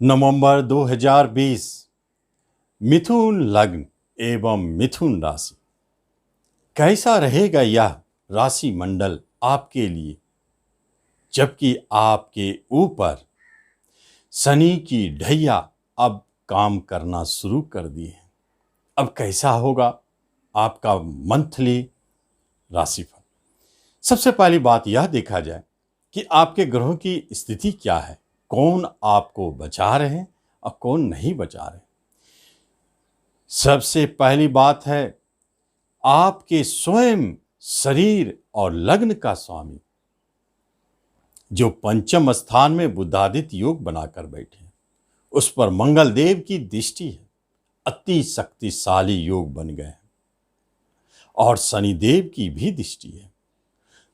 नवंबर 2020 मिथुन लग्न एवं मिथुन राशि। कैसा रहेगा यह राशि मंडल आपके लिए, जबकि आपके ऊपर शनि की ढैया अब काम करना शुरू कर दी है। अब कैसा होगा आपका मंथली राशिफल। सबसे पहली बात यह देखा जाए कि आपके ग्रहों की स्थिति क्या है, कौन आपको बचा रहे हैं और कौन नहीं बचा रहे। सबसे पहली बात है आपके स्वयं शरीर और लग्न का स्वामी जो पंचम स्थान में बुधादित्य योग बनाकर बैठे हैं, उस पर मंगल देव की दृष्टि है। अति शक्तिशाली योग बन गए हैं और शनि देव की भी दृष्टि है।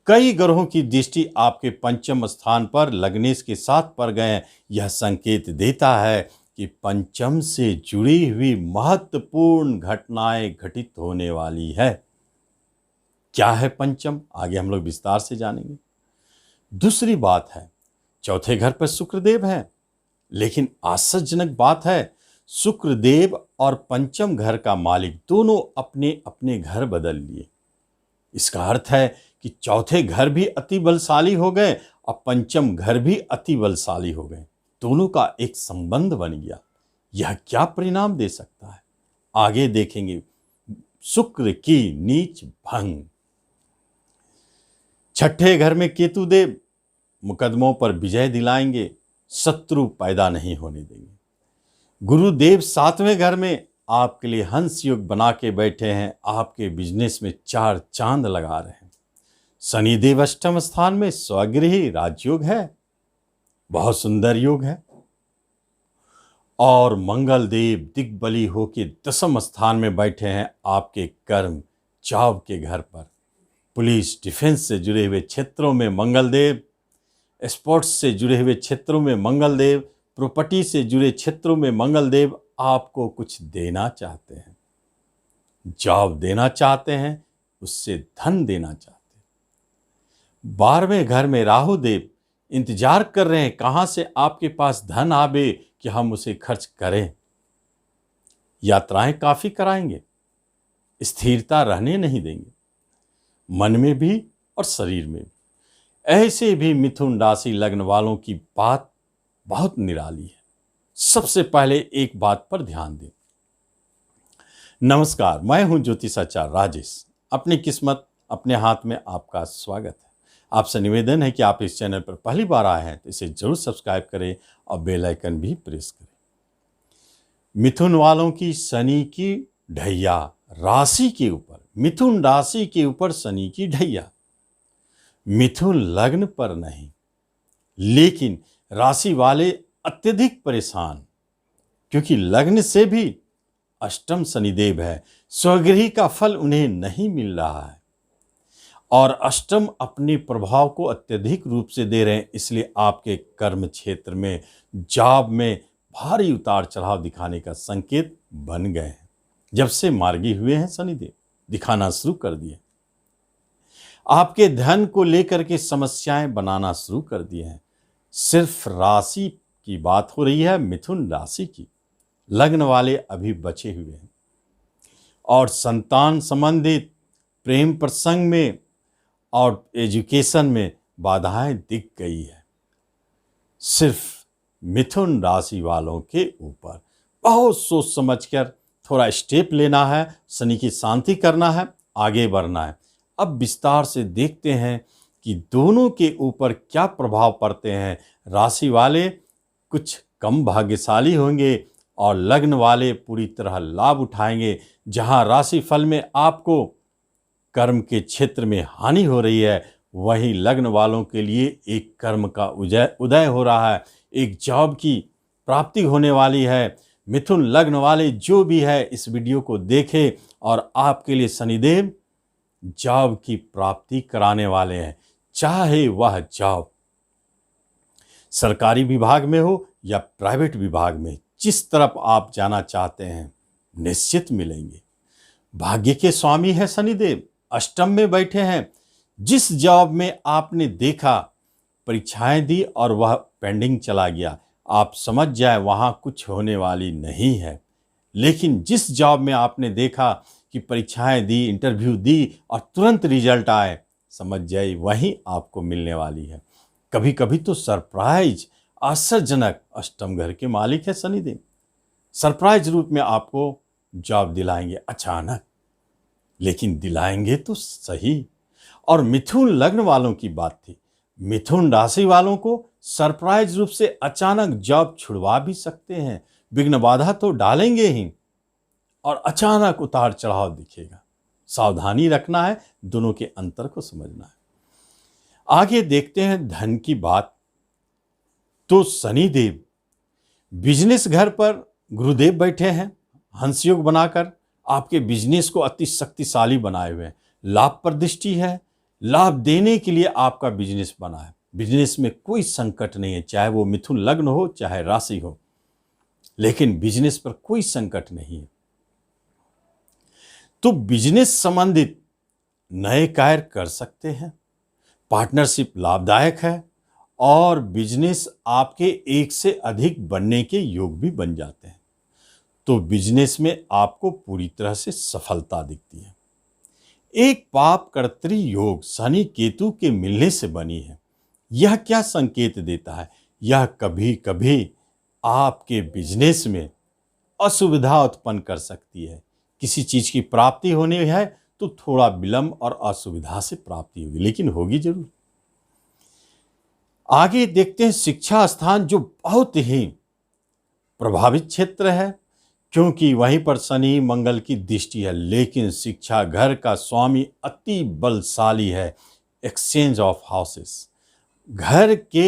कई ग्रहों की दृष्टि आपके पंचम स्थान पर लग्नेश के साथ पड़ गए हैं। यह संकेत देता है कि पंचम से जुड़ी हुई महत्वपूर्ण घटनाएं घटित होने वाली है। क्या है पंचम, आगे हम लोग विस्तार से जानेंगे। दूसरी बात है चौथे घर पर शुक्रदेव है, लेकिन आश्चर्यजनक बात है शुक्रदेव और पंचम घर का मालिक दोनों अपने अपने घर बदल लिए। इसका अर्थ है कि चौथे घर भी अति बलशाली हो गए और पंचम घर भी अति बलशाली हो गए। दोनों का एक संबंध बन गया। यह क्या परिणाम दे सकता है, आगे देखेंगे। शुक्र की नीच भंग। छठे घर में केतु देव मुकदमों पर विजय दिलाएंगे, शत्रु पैदा नहीं होने देंगे। गुरुदेव सातवें घर में आपके लिए हंस योग बना के बैठे हैं, आपके बिजनेस में चार चांद लगा रहे हैं। शनिदेव अष्टम स्थान में स्वगृही राजयोग है, बहुत सुंदर योग है। और मंगल देव दिग्बली होके दसम स्थान में बैठे हैं आपके कर्म जॉब के घर पर। पुलिस डिफेंस से जुड़े हुए क्षेत्रों में मंगल देव, स्पोर्ट्स से जुड़े हुए क्षेत्रों में मंगल देव, प्रॉपर्टी से जुड़े क्षेत्रों में मंगल देव आपको कुछ देना चाहते हैं, जॉब देना चाहते हैं, उससे धन देना चाहते हैं। 12वें घर में राहु देव इंतजार कर रहे हैं कहां से आपके पास धन आवे कि हम उसे खर्च करें। यात्राएं काफी कराएंगे, स्थिरता रहने नहीं देंगे, मन में भी और शरीर में भी। ऐसे भी मिथुन राशि लग्न वालों की बात बहुत निराली है। सबसे पहले एक बात पर ध्यान दें। नमस्कार, मैं हूं ज्योतिषाचार्य राजेश। अपनी किस्मत अपने हाथ में आपका स्वागत है। आपसे निवेदन है कि आप इस चैनल पर पहली बार आए हैं तो इसे जरूर सब्सक्राइब करें और बेल आइकन भी प्रेस करें। मिथुन वालों की शनि की ढैया राशि के ऊपर, मिथुन राशि के ऊपर शनि की ढैया। मिथुन लग्न पर नहीं, लेकिन राशि वाले अत्यधिक परेशान, क्योंकि लग्न से भी अष्टम शनिदेव है। स्वगृही का फल उन्हें नहीं मिल रहा है और अष्टम अपने प्रभाव को अत्यधिक रूप से दे रहे हैं। इसलिए आपके कर्म क्षेत्र में, जॉब में भारी उतार चढ़ाव दिखाने का संकेत बन गए हैं। जब से मार्गी हुए हैं शनिदेव, दिखाना शुरू कर दिए। आपके धन को लेकर के समस्याएं बनाना शुरू कर दिए हैं। सिर्फ राशि की बात हो रही है, मिथुन राशि की। लग्न वाले अभी बचे हुए हैं और संतान संबंधित प्रेम प्रसंग में और एजुकेशन में बाधाएं दिख गई है। सिर्फ मिथुन राशि वालों के ऊपर बहुत सोच समझकर थोड़ा स्टेप लेना है, शनि की शांति करना है, आगे बढ़ना है। अब विस्तार से देखते हैं कि दोनों के ऊपर क्या प्रभाव पड़ते हैं। राशि वाले कुछ कम भाग्यशाली होंगे और लग्न वाले पूरी तरह लाभ उठाएंगे। जहां राशि फल में आपको कर्म के क्षेत्र में हानि हो रही है, वहीं लग्न वालों के लिए एक कर्म का उदय हो रहा है, एक जॉब की प्राप्ति होने वाली है। मिथुन लग्न वाले जो भी है इस वीडियो को देखें और आपके लिए शनिदेव जॉब की प्राप्ति कराने वाले हैं। चाहे वह जॉब सरकारी विभाग में हो या प्राइवेट विभाग में, जिस तरफ आप जाना चाहते हैं निश्चित मिलेंगे। भाग्य के स्वामी है शनिदेव, अष्टम में बैठे हैं। जिस जॉब में आपने देखा, परीक्षाएं दी और वह पेंडिंग चला गया, आप समझ जाए वहाँ कुछ होने वाली नहीं है। लेकिन जिस जॉब में आपने देखा कि परीक्षाएं दी, इंटरव्यू दी और तुरंत रिजल्ट आए, समझ जाए वही आपको मिलने वाली है। कभी कभी तो सरप्राइज, आश्चर्यजनक अष्टम घर के मालिक है शनिदेव, सरप्राइज रूप में आपको जॉब दिलाएंगे अचानक, लेकिन दिलाएंगे तो सही। और मिथुन लग्न वालों की बात थी। मिथुन राशि वालों को सरप्राइज रूप से अचानक जॉब छुड़वा भी सकते हैं। विघ्न बाधा तो डालेंगे ही और अचानक उतार चढ़ाव दिखेगा। सावधानी रखना है, दोनों के अंतर को समझना है। आगे देखते हैं धन की बात। तो शनिदेव बिजनेस घर पर गुरुदेव बैठे हैं, हंस योग बनाकर आपके बिजनेस को अति शक्तिशाली बनाए हुए हैं। लाभ पर दृष्टि है, लाभ देने के लिए आपका बिजनेस बना है। बिजनेस में कोई संकट नहीं है, चाहे वो मिथुन लग्न हो चाहे राशि हो, लेकिन बिजनेस पर कोई संकट नहीं है। तो बिजनेस संबंधित नए कार्य कर सकते हैं, पार्टनरशिप लाभदायक है और बिजनेस आपके एक से अधिक बनने के योग भी बन जाते हैं। तो बिजनेस में आपको पूरी तरह से सफलता दिखती है। एक पाप कर्तरी योग शनि केतु के मिलने से बनी है। यह क्या संकेत देता है? यह कभी कभी आपके बिजनेस में असुविधा उत्पन्न कर सकती है। किसी चीज की प्राप्ति होनी है तो थोड़ा विलंब और असुविधा से प्राप्ति होगी, लेकिन होगी जरूर। आगे देखते हैं शिक्षा स्थान, जो बहुत ही प्रभावित क्षेत्र है, क्योंकि वहीं पर शनि मंगल की दृष्टि है। लेकिन शिक्षा घर का स्वामी अति बलशाली है। एक्सचेंज ऑफ हाउसेस, घर के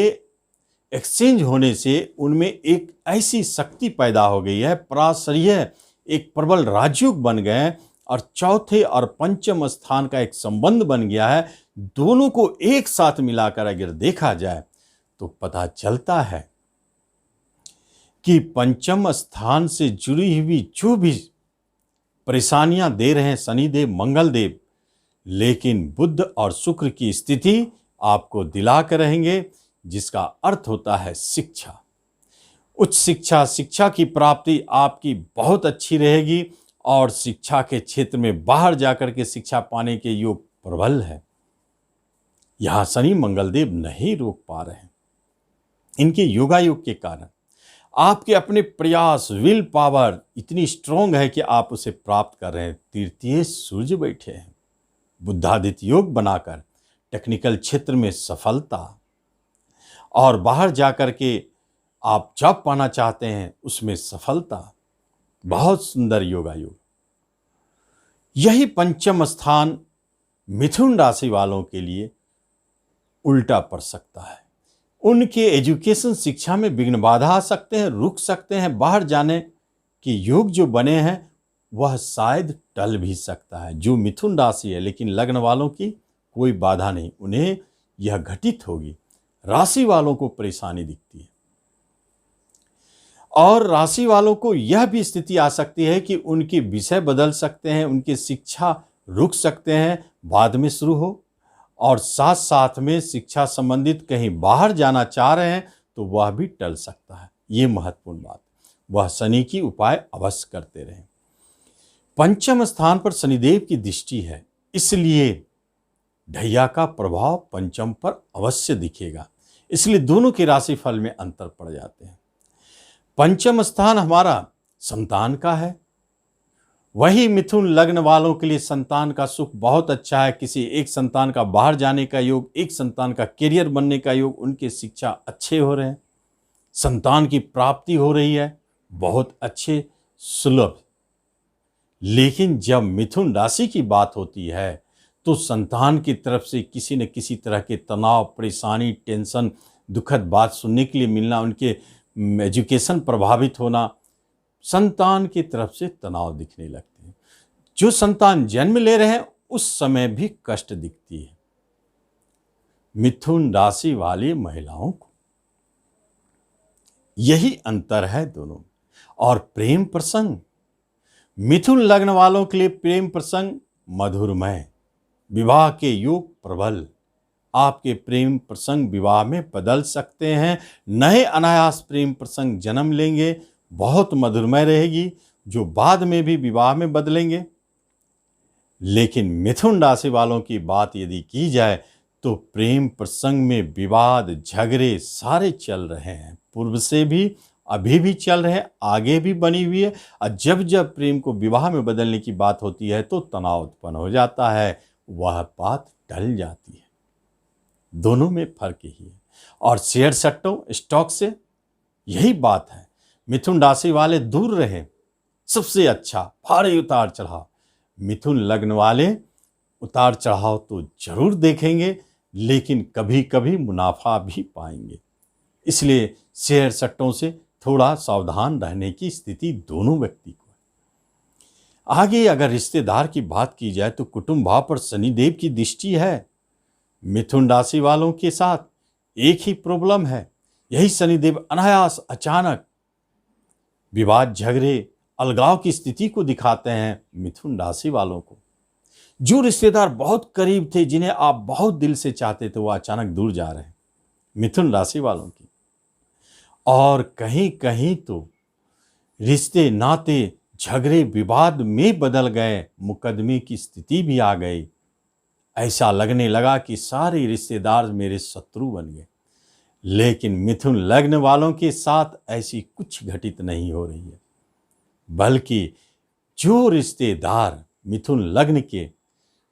एक्सचेंज होने से उनमें एक ऐसी शक्ति पैदा हो गई है, पराश्रय एक प्रबल राजयोग बन गए और चौथे और पंचम स्थान का एक संबंध बन गया है। दोनों को एक साथ मिलाकर अगर देखा जाए तो पता चलता है कि पंचम स्थान से जुड़ी हुई जो भी परेशानियां दे रहे हैं शनिदेव मंगल देव, लेकिन बुध और शुक्र की स्थिति आपको दिला कर रहेंगे, जिसका अर्थ होता है शिक्षा, उच्च शिक्षा। शिक्षा की प्राप्ति आपकी बहुत अच्छी रहेगी और शिक्षा के क्षेत्र में बाहर जाकर के शिक्षा पाने के योग प्रबल है। यहां शनि मंगल देव नहीं रोक पा रहे हैं। इनके योगायोग के कारण आपके अपने प्रयास, विल पावर इतनी स्ट्रांग है कि आप उसे प्राप्त कर रहे हैं। तृतीय सूर्य बैठे हैं, बुद्धादित्य योग बनाकर टेक्निकल क्षेत्र में सफलता, और बाहर जाकर के आप जॉब पाना चाहते हैं उसमें सफलता। बहुत सुंदर योगायोग। यही पंचम स्थान मिथुन राशि वालों के लिए उल्टा पड़ सकता है। उनके एजुकेशन शिक्षा में विघ्न बाधा आ सकते हैं, रुक सकते हैं। बाहर जाने के योग जो बने हैं वह शायद टल भी सकता है, जो मिथुन राशि है। लेकिन लग्न वालों की कोई बाधा नहीं, उन्हें यह घटित होगी। राशि वालों को परेशानी दिखती है और राशि वालों को यह भी स्थिति आ सकती है कि उनके विषय बदल सकते हैं, उनकी शिक्षा रुक सकते हैं, बाद में शुरू हो, और साथ साथ में शिक्षा संबंधित कहीं बाहर जाना चाह रहे हैं तो वह भी टल सकता है। ये महत्वपूर्ण बात। वह शनि की उपाय अवश्य करते रहें। पंचम स्थान पर शनिदेव की दृष्टि है, इसलिए ढैया का प्रभाव पंचम पर अवश्य दिखेगा। इसलिए दोनों के राशिफल में अंतर पड़ जाते हैं। पंचम स्थान हमारा संतान का है। वही मिथुन लग्न वालों के लिए संतान का सुख बहुत अच्छा है। किसी एक संतान का बाहर जाने का योग, एक संतान का करियर बनने का योग, उनके शिक्षा अच्छे हो रहे हैं, संतान की प्राप्ति हो रही है, बहुत अच्छे, सुलभ। लेकिन जब मिथुन राशि की बात होती है तो संतान की तरफ से किसी न किसी तरह के तनाव, परेशानी, टेंशन, दुखद बात सुनने के लिए मिलना, उनके एजुकेशन प्रभावित होना, संतान की तरफ से तनाव दिखने लगते हैं। जो संतान जन्म ले रहे हैं उस समय भी कष्ट दिखती है मिथुन राशि वाली महिलाओं को। यही अंतर है दोनों। और प्रेम प्रसंग, मिथुन लग्न वालों के लिए प्रेम प्रसंग मधुरमय, विवाह के योग प्रबल, आपके प्रेम प्रसंग विवाह में बदल सकते हैं। नए अनायास प्रेम प्रसंग जन्म लेंगे, बहुत मधुरमय रहेगी, जो बाद में भी विवाह में बदलेंगे। लेकिन मिथुन राशि वालों की बात यदि की जाए तो प्रेम प्रसंग में विवाद झगड़े सारे चल रहे हैं, पूर्व से भी, अभी भी चल रहे हैं, आगे भी बनी हुई है। और जब जब प्रेम को विवाह में बदलने की बात होती है तो तनाव उत्पन्न हो जाता है, वह बात टल जाती है। दोनों में फर्क ही है। और शेयर सट्टों स्टॉक से यही बात है, मिथुन राशि वाले दूर रहे, सबसे अच्छा। भारी उतार चढ़ाव, मिथुन लग्न वाले उतार चढ़ाव तो जरूर देखेंगे, लेकिन कभी कभी मुनाफा भी पाएंगे। इसलिए शेयर सट्टों से थोड़ा सावधान रहने की स्थिति दोनों व्यक्ति को है। आगे अगर रिश्तेदार की बात की जाए तो कुटुंब भाव पर शनिदेव की दृष्टि है। मिथुन राशि वालों के साथ एक ही प्रॉब्लम है, यही शनिदेव अनायास अचानक विवाद झगड़े अलगाव की स्थिति को दिखाते हैं मिथुन राशि वालों को। जो रिश्तेदार बहुत करीब थे, जिन्हें आप बहुत दिल से चाहते थे, वो अचानक दूर जा रहे हैं मिथुन राशि वालों की। और कहीं कहीं तो रिश्ते नाते झगड़े विवाद में बदल गए, मुकदमे की स्थिति भी आ गई। ऐसा लगने लगा कि सारे रिश्तेदार मेरे शत्रु बन गए। लेकिन मिथुन लग्न वालों के साथ ऐसी कुछ घटित नहीं हो रही है, बल्कि जो रिश्तेदार मिथुन लग्न के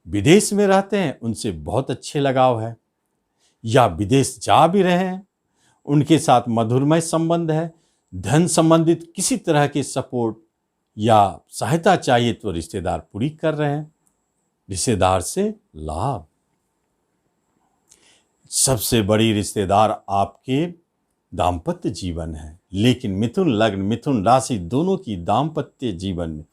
विदेश में रहते हैं उनसे बहुत अच्छे लगाव है, या विदेश जा भी रहे हैं, उनके साथ मधुरमय संबंध है। धन संबंधित किसी तरह के सपोर्ट या सहायता चाहिए तो रिश्तेदार पूरी कर रहे हैं। रिश्तेदार से लाभ, सबसे बड़ी रिश्तेदार आपके दाम्पत्य जीवन है। लेकिन मिथुन लग्न मिथुन राशि दोनों की दाम्पत्य जीवन में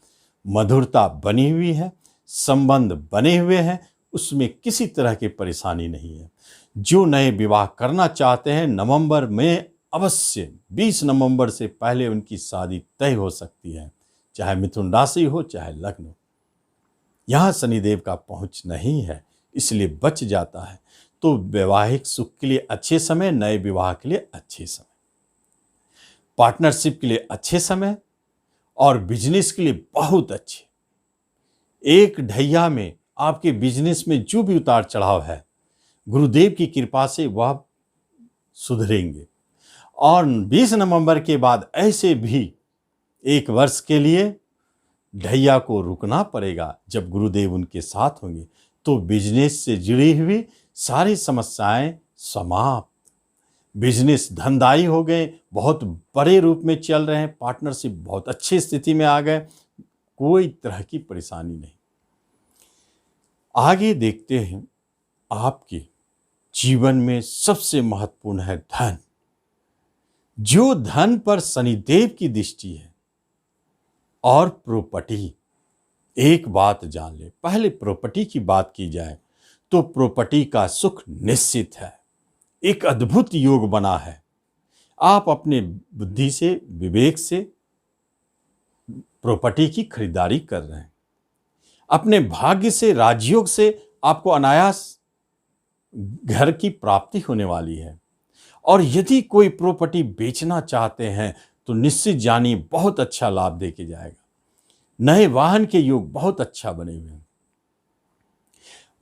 मधुरता बनी हुई है, संबंध बने हुए हैं, उसमें किसी तरह की परेशानी नहीं है। जो नए विवाह करना चाहते हैं, नवंबर में अवश्य 20 नवंबर से पहले उनकी शादी तय हो सकती है, चाहे मिथुन राशि हो चाहे लग्न हो। यहाँ शनिदेव का पहुंच नहीं है, इसलिए बच जाता है। तो वैवाहिक सुख के लिए अच्छे समय, नए विवाह के लिए अच्छे समय, पार्टनरशिप के लिए अच्छे समय, और बिजनेस के लिए बहुत अच्छे। एक ढैया में आपके बिजनेस में जो भी उतार चढ़ाव है, गुरुदेव की कृपा से वह सुधरेंगे। और 20 नवंबर के बाद ऐसे भी एक वर्ष के लिए ढैया को रुकना पड़ेगा। जब गुरुदेव उनके साथ होंगे तो बिजनेस से जुड़ी हुई सारी समस्याएं समाप्त, बिजनेस धंधाई हो गए, बहुत बड़े रूप में चल रहे हैं, पार्टनरशिप बहुत अच्छी स्थिति में आ गए, कोई तरह की परेशानी नहीं। आगे देखते हैं, आपके जीवन में सबसे महत्वपूर्ण है धन। जो धन पर शनिदेव की दृष्टि है और प्रॉपर्टी। एक बात जान ले, पहले प्रॉपर्टी की बात की जाए तो प्रॉपर्टी का सुख निश्चित है, एक अद्भुत योग बना है। आप अपने बुद्धि से, विवेक से प्रॉपर्टी की खरीदारी कर रहे हैं। अपने भाग्य से, राजयोग से आपको अनायास घर की प्राप्ति होने वाली है। और यदि कोई प्रॉपर्टी बेचना चाहते हैं तो निश्चित जानिए बहुत अच्छा लाभ देके जाएगा। नए वाहन के योग बहुत अच्छा बने हुए हैं।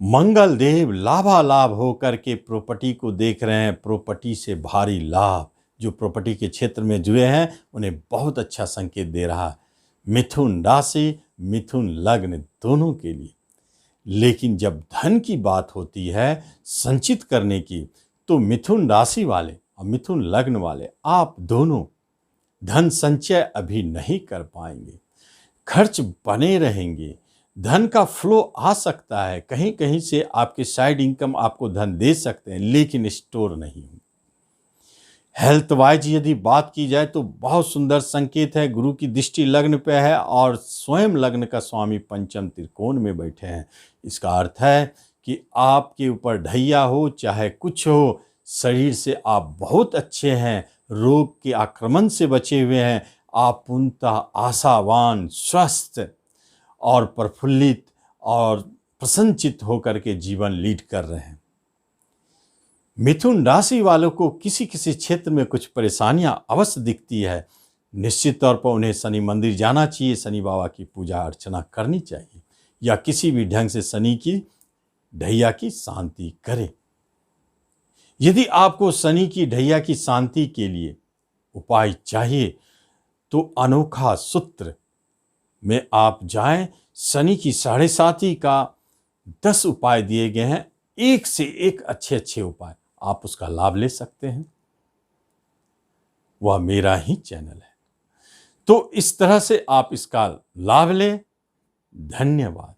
मंगल देव लाभालाभ होकर के प्रॉपर्टी को देख रहे हैं। प्रॉपर्टी से भारी लाभ जो प्रॉपर्टी के क्षेत्र में जुड़े हैं उन्हें बहुत अच्छा संकेत दे रहा है, मिथुन राशि मिथुन लग्न दोनों के लिए। लेकिन जब धन की बात होती है संचित करने की, तो मिथुन राशि वाले और मिथुन लग्न वाले आप दोनों धन संचय अभी नहीं कर पाएंगे। खर्च बने रहेंगे, धन का फ्लो आ सकता है, कहीं कहीं से आपके साइड इनकम आपको धन दे सकते हैं, लेकिन स्टोर नहीं। हेल्थ वाइज यदि बात की जाए तो बहुत सुंदर संकेत है। गुरु की दृष्टि लग्न पे है और स्वयं लग्न का स्वामी पंचम त्रिकोण में बैठे हैं। इसका अर्थ है कि आपके ऊपर ढैया हो चाहे कुछ हो, शरीर से आप बहुत अच्छे हैं, रोग के आक्रमण से बचे हुए हैं। आप पूर्णतः आशावान, स्वस्थ और प्रफुल्लित और प्रसन्नचित्त होकर के जीवन लीड कर रहे हैं। मिथुन राशि वालों को किसी किसी क्षेत्र में कुछ परेशानियां अवश्य दिखती है। निश्चित तौर पर उन्हें शनि मंदिर जाना चाहिए, शनि बाबा की पूजा अर्चना करनी चाहिए, या किसी भी ढंग से शनि की ढैया की शांति करें। यदि आपको शनि की ढैया की शांति के लिए उपाय चाहिए तो अनोखा सूत्र में आप जाएं। शनि की 7.5 का 10 उपाय दिए गए हैं, एक से एक अच्छे अच्छे उपाय, आप उसका लाभ ले सकते हैं। वह मेरा ही चैनल है, तो इस तरह से आप इसका लाभ लें। धन्यवाद।